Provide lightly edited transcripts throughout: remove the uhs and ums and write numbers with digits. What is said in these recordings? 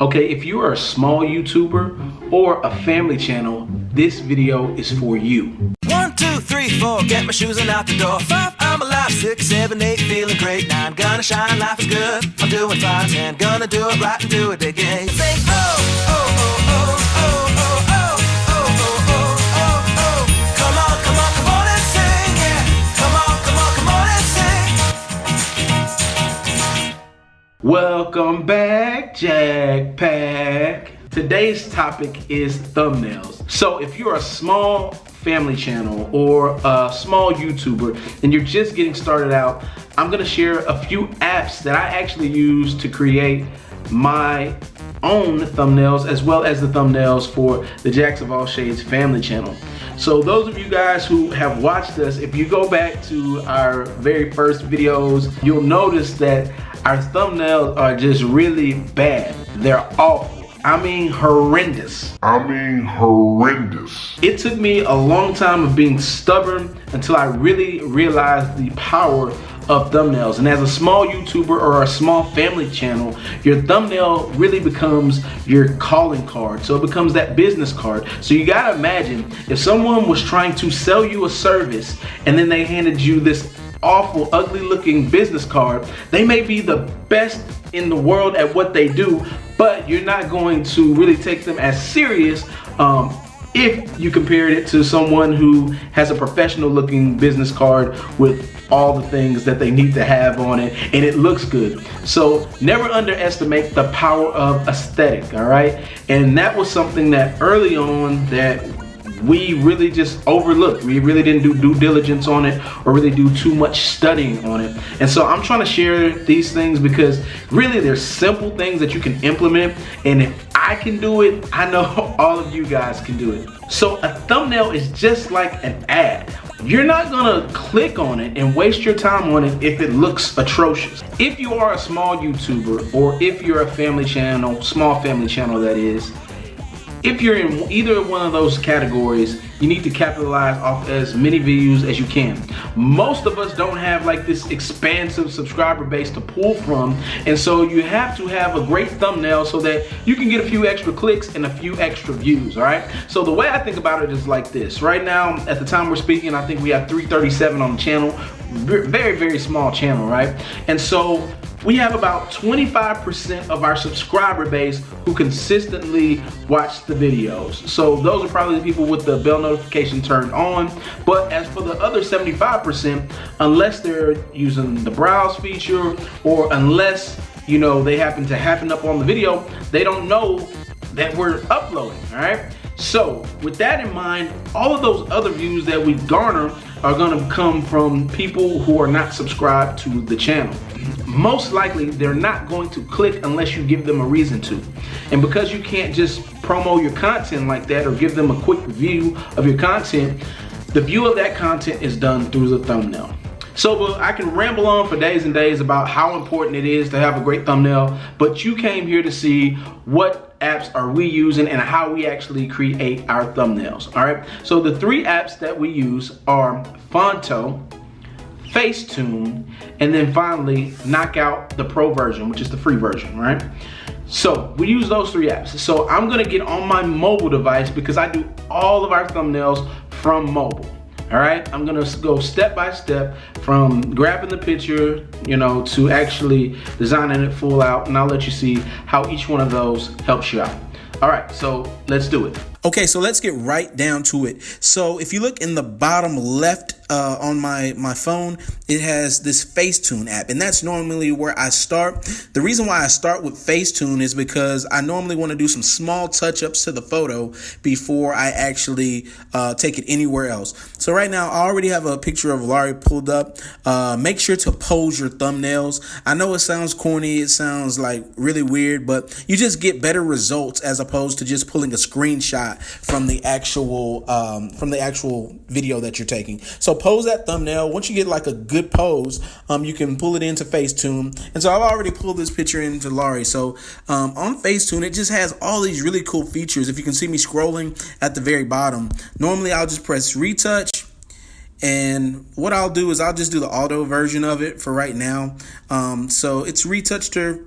Okay, if you are a small YouTuber or a family channel, this video is for you. 1, 2, 3, 4, get my shoes and out the door. 5, I'm alive. 6, 7, 8, feeling great. 9, gonna shine, life is good. I'm doing fine. 10, gonna do it right and do it again. Say, oh, oh, oh, oh, oh, oh, oh, oh, oh, oh, oh, oh. Come on, come on, come on and sing, yeah. Come on, come on, come on and sing. Welcome back, Jack Pack. Today's topic is thumbnails. So if you're a small family channel or a small YouTuber and you're just getting started out, I'm gonna share a few apps that I actually use to create my own thumbnails as well as the thumbnails for the Jacks of All Shades family channel. So those of you guys who have watched us, if you go back to our very first videos, you'll notice that our thumbnails are just really bad. They're awful. I mean horrendous. It took me a long time of being stubborn until I really realized the power of thumbnails. And as a small YouTuber or a small family channel, your thumbnail really becomes your calling card. So it becomes that business card. So you gotta imagine if someone was trying to sell you a service and then they handed you this awful, ugly looking business card. They may be the best in the world at what they do, but you're not going to really take them as serious if you compared it to someone who has a professional looking business card with all the things that they need to have on it and it looks good. So never underestimate the power of aesthetic, all right? And that was something that early on that we really just overlooked. We really didn't do due diligence on it or really do too much studying on it. And so I'm trying to share these things because really they're simple things that you can implement. And if I can do it, I know all of you guys can do it. So a thumbnail is just like an ad. You're not gonna click on it and waste your time on it if it looks atrocious. If you are a small YouTuber or if you're a family channel, small family channel that is, if you're in either one of those categories, you need to capitalize off as many views as you can. Most of us don't have like this expansive subscriber base to pull from, and so you have to have a great thumbnail so that you can get a few extra clicks and a few extra views, all right? So the way I think about it is like this. Right now, at the time we're speaking, I think we have 337 on the channel. Very, very small channel, right? And so we have about 25% of our subscriber base who consistently watch the videos. So those are probably the people with the bell notification turned on. But as for the other 75%, unless they're using the browse feature or unless, you know, they happen up on the video, they don't know that we're uploading, all right? So with that in mind, all of those other views that we garner are gonna come from people who are not subscribed to the channel. Most likely, they're not going to click unless you give them a reason to. And because you can't just promo your content like that or give them a quick view of your content, the view of that content is done through the thumbnail. So I can ramble on for days and days about how important it is to have a great thumbnail, but you came here to see what apps are we using and how we actually create our thumbnails, all right? So the three apps that we use are Phonto, Facetune, and then finally Knockout, the pro version, which is the free version, right? So we use those three apps. So I'm gonna get on my mobile device because I do all of our thumbnails from mobile. All right, I'm gonna go step by step from grabbing the picture, you know, to actually designing it full out, and I'll let you see how each one of those helps you out. All right, so let's do it. Okay, so let's get right down to it. So if you look in the bottom left on my phone, it has this Facetune app, and that's normally where I start. The reason why I start with Facetune is because I normally want to do some small touch-ups to the photo before I actually take it anywhere else. So right now, I already have a picture of Laurie pulled up. Make sure to pose your thumbnails. I know it sounds corny, it sounds like really weird, but you just get better results as opposed to just pulling a screenshot from the actual video that you're taking. So pose that thumbnail. Once you get like a good pose, you can pull it into Facetune. And so I've already pulled this picture into Laurie. So on Facetune, it just has all these really cool features. If you can see me scrolling at the very bottom, normally I'll just press retouch And what I'll do is I'll just do the auto version of it for right now. So it's retouched her,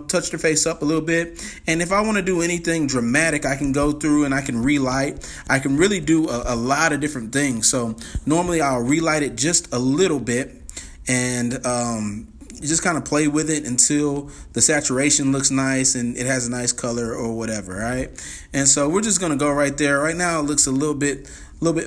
touched her face up a little bit. And if I want to do anything dramatic, I can go through and I can relight. I can really do a lot of different things. So normally I'll relight it just a little bit and just kind of play with it until the saturation looks nice and it has a nice color or whatever, right? And so we're just going to go right there. Right now it looks a little bit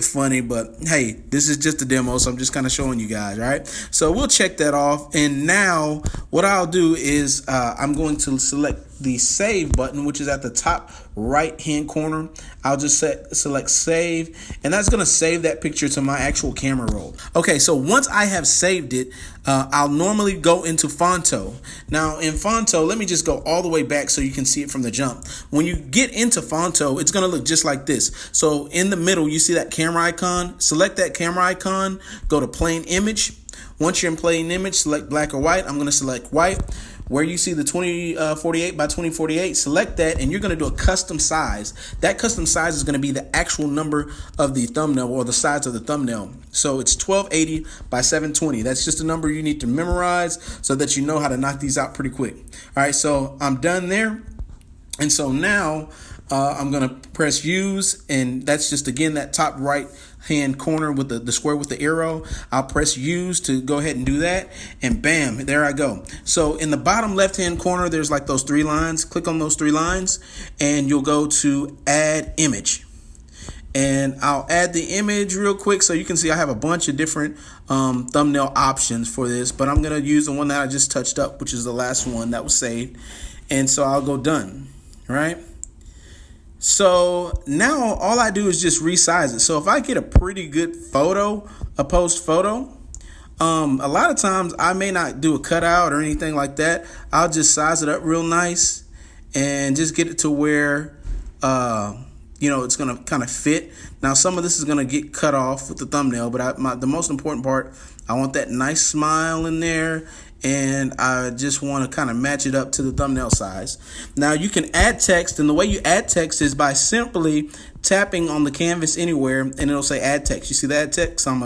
funny, but hey, this is just a demo, so I'm just kind of showing you guys, right? So we'll check that off. And now what I'll do is I'm going to select the save button, which is at the top right hand corner. I'll just select save, and that's going to save that picture to my actual camera roll. Okay, so once I have saved it, I'll normally go into Phonto. Now in Phonto, let me just go all the way back so you can see it from the jump. When you get into Phonto, it's going to look just like this. So in the middle, you see that camera icon. Select that camera icon, go to plain image. Once you're in plain image, select black or white. I'm going to select white. Where you see the 2048 by 2048, select that, and you're going to do a custom size. That custom size is going to be the actual number of the thumbnail or the size of the thumbnail. So it's 1280 by 720. That's just a number you need to memorize so that you know how to knock these out pretty quick. All right, so I'm done there. And so now I'm going to press use, and that's just, again, that top right hand corner with the square with the arrow. I'll press use to go ahead and do that, and bam, there I go. So in the bottom left hand corner, there's like those 3 lines. Click on those 3 lines and you'll go to add image, and I'll add the image real quick so you can see I have a bunch of different thumbnail options for this, but I'm going to use the one that I just touched up, which is the last one that was saved. And so I'll go done, right? So now all I do is just resize it. So if I get a pretty good photo, a post photo, a lot of times I may not do a cutout or anything like that. I'll just size it up real nice and just get it to where, it's going to kind of fit. Now, some of this is going to get cut off with the thumbnail, but the most important part, I want that nice smile in there, and I just want to kind of match it up to the thumbnail size. Now you can add text, and the way you add text is by simply tapping on the canvas anywhere, and it'll say add text. You see that text? I'm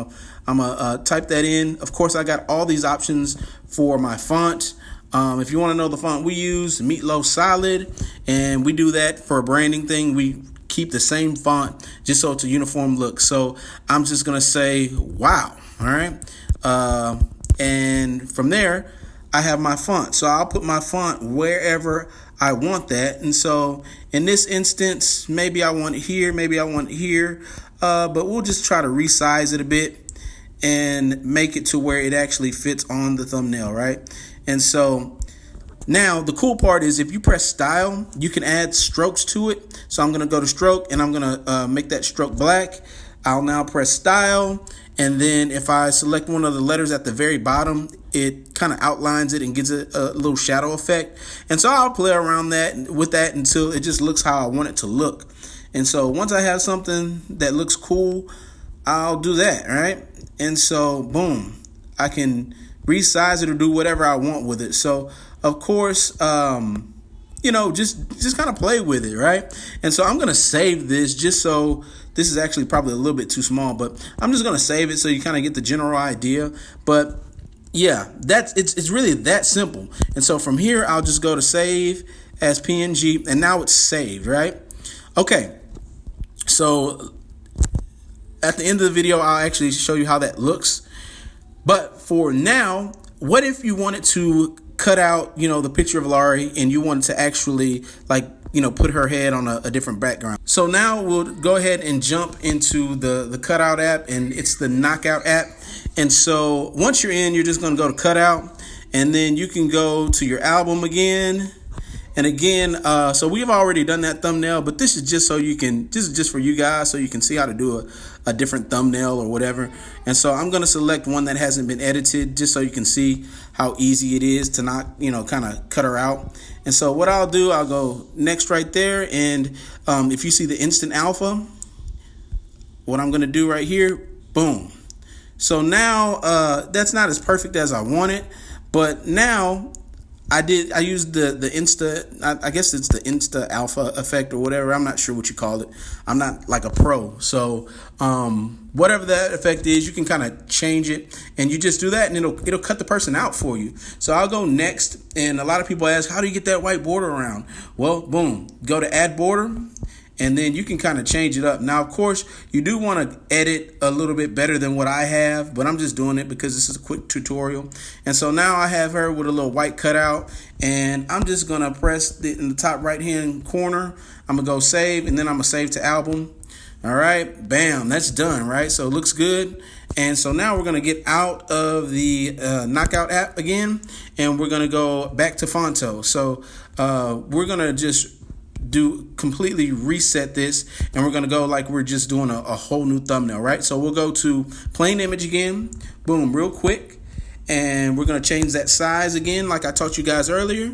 gonna type that in. Of course, I got all these options for my font. If you want to know the font we use, Meatloaf Solid, and we do that for a branding thing. We keep the same font just so it's a uniform look. So I'm just gonna say wow. All right. And from there, I have my font. So I'll put my font wherever I want that. And so in this instance, maybe I want it here, maybe I want it here. But we'll just try to resize it a bit and make it to where it actually fits on the thumbnail, right? And so now the cool part is if you press style, you can add strokes to it. So I'm going to go to stroke, and I'm going to make that stroke black. I'll now press style. And then if I select one of the letters at the very bottom, it kind of outlines it and gives it a little shadow effect. And so I'll play around with that until it just looks how I want it to look. And so once I have something that looks cool, I'll do that, right? And so boom, I can resize it or do whatever I want with it. So of course, just kind of play with it, right? And so I'm going to save this just so this is actually probably a little bit too small, but I'm just going to save it so you kind of get the general idea. But yeah, it's really that simple. And so from here, I'll just go to save as PNG, and now it's saved, right? Okay. So at the end of the video, I'll actually show you how that looks. But for now, what if you wanted to cut out, the picture of Laurie, and you wanted to actually put her head on a different background? So now we'll go ahead and jump into the cutout app, and it's the Knockout app. And so once you're in, you're just going to go to cutout, and then you can go to your album again. And again, so we've already done that thumbnail, but this is just this is just for you guys so you can see how to do a different thumbnail or whatever. And so I'm going to select one that hasn't been edited just so you can see how easy it is to not, kind of cut her out. And so what I'll do, I'll go next right there. And if you see the instant alpha, what I'm going to do right here, boom. So now that's not as perfect as I want it, but now I used the Insta, I guess it's the Insta Alpha effect or whatever. I'm not sure what you call it. I'm not like a pro. So whatever that effect is, you can kind of change it, and you just do that, and it'll cut the person out for you. So I'll go next, and a lot of people ask, how do you get that white border around? Well, boom, go to add border, and then you can kind of change it up. Now, of course, you do want to edit a little bit better than what I have, but I'm just doing it because this is a quick tutorial. And so now I have her with a little white cutout, and I'm just going to press in the top right-hand corner. I'm going to go save, and then I'm going to save to album. All right, bam, that's done, right? So it looks good. And so now we're going to get out of the Knockout app again, and we're going to go back to Phonto. So we're going to just completely reset this, and we're going to go like we're just doing a whole new thumbnail, right? So we'll go to plain image again, boom, real quick, and we're going to change that size again like I taught you guys earlier,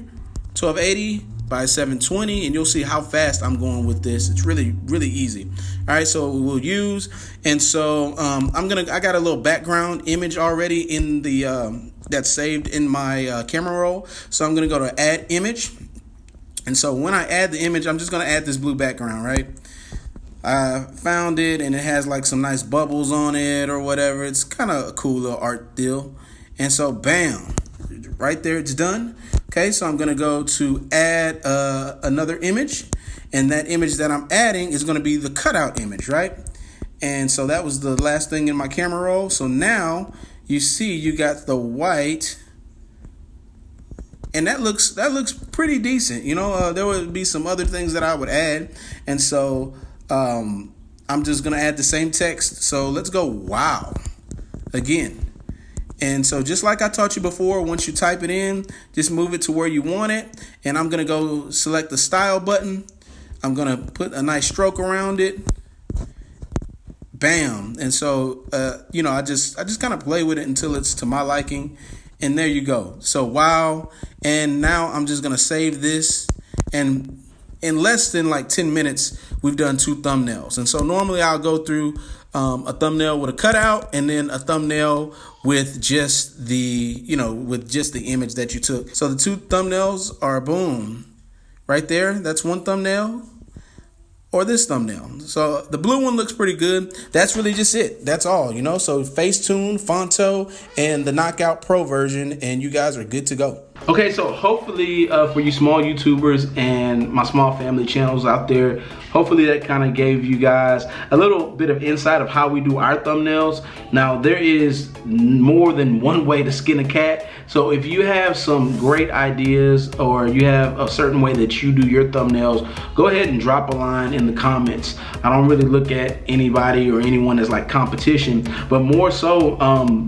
1280 by 720, and you'll see how fast I'm going with this. It's really, really easy. All right, so we'll use, and so I got a little background image already in the that's saved in my camera roll, so I'm going to go to add image. And so when I add the image, I'm just going to add this blue background, right? I found it, and it has like some nice bubbles on it or whatever. It's kind of a cool little art deal. And so, bam, right there, it's done. Okay, so I'm going to go to add another image. And that image that I'm adding is going to be the cutout image, right? And so that was the last thing in my camera roll. So now you see you got the white. And that looks pretty decent. You know, there would be some other things that I would add. And so I'm just going to add the same text. So let's go wow again. And so just like I taught you before, once you type it in, just move it to where you want it. And I'm going to go select the style button. I'm going to put a nice stroke around it. Bam. And so, I just kind of play with it until it's to my liking. And there you go. So, wow. And now I'm just going to save this. And in less than like 10 minutes, we've done 2 thumbnails. And so normally I'll go through a thumbnail with a cutout and then a thumbnail with just the image that you took. So the 2 thumbnails are boom. Right there. That's one thumbnail. Or this thumbnail. So the blue one looks pretty good. That's really just it. That's all, So Facetune, Phonto, and the Knockout Pro version, and you guys are good to go. Okay, so hopefully for you small YouTubers and my small family channels out there, hopefully that kind of gave you guys a little bit of insight of how we do our thumbnails. Now, there is more than one way to skin a cat. So if you have some great ideas or you have a certain way that you do your thumbnails, go ahead and drop a line in the comments. I don't really look at anybody or anyone as like competition, but more so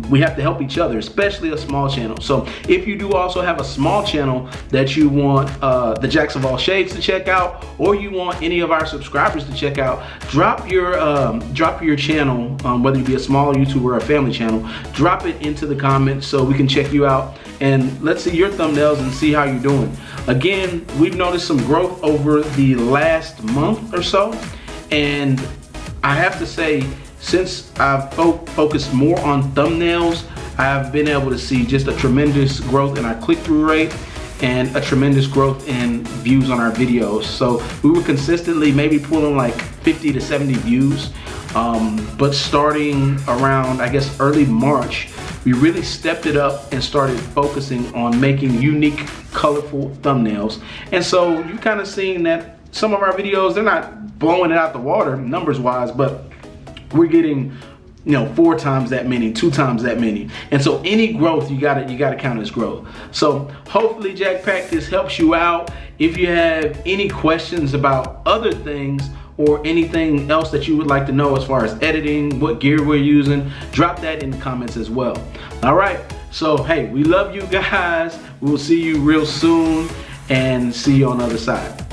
we have to help each other, especially a small channel. So if you do also have a small channel that you want the Jacks of All Shades to check out, or you want any of our subscribers to check out, drop your channel, whether you be a small YouTuber or a family channel, drop it into the comments so we can check you out and let's see your thumbnails and see how you're doing. Again, we've noticed some growth over the last month or so, and I have to say, since I've focused more on thumbnails, I've been able to see just a tremendous growth in our click-through rate and a tremendous growth in views on our videos. So we were consistently maybe pulling like 50 to 70 views, but starting around, I guess, early March, we really stepped it up and started focusing on making unique, colorful thumbnails. And so you kind of seeing that some of our videos, they're not blowing it out the water numbers wise, but we're getting 4 times that many, 2 times that many. And so any growth, you gotta count as growth. So hopefully Jack Pack this helps you out. If you have any questions about other things or anything else that you would like to know as far as editing, what gear we're using, drop that in the comments as well. All right, so hey, we love you guys. We will see you real soon and see you on the other side.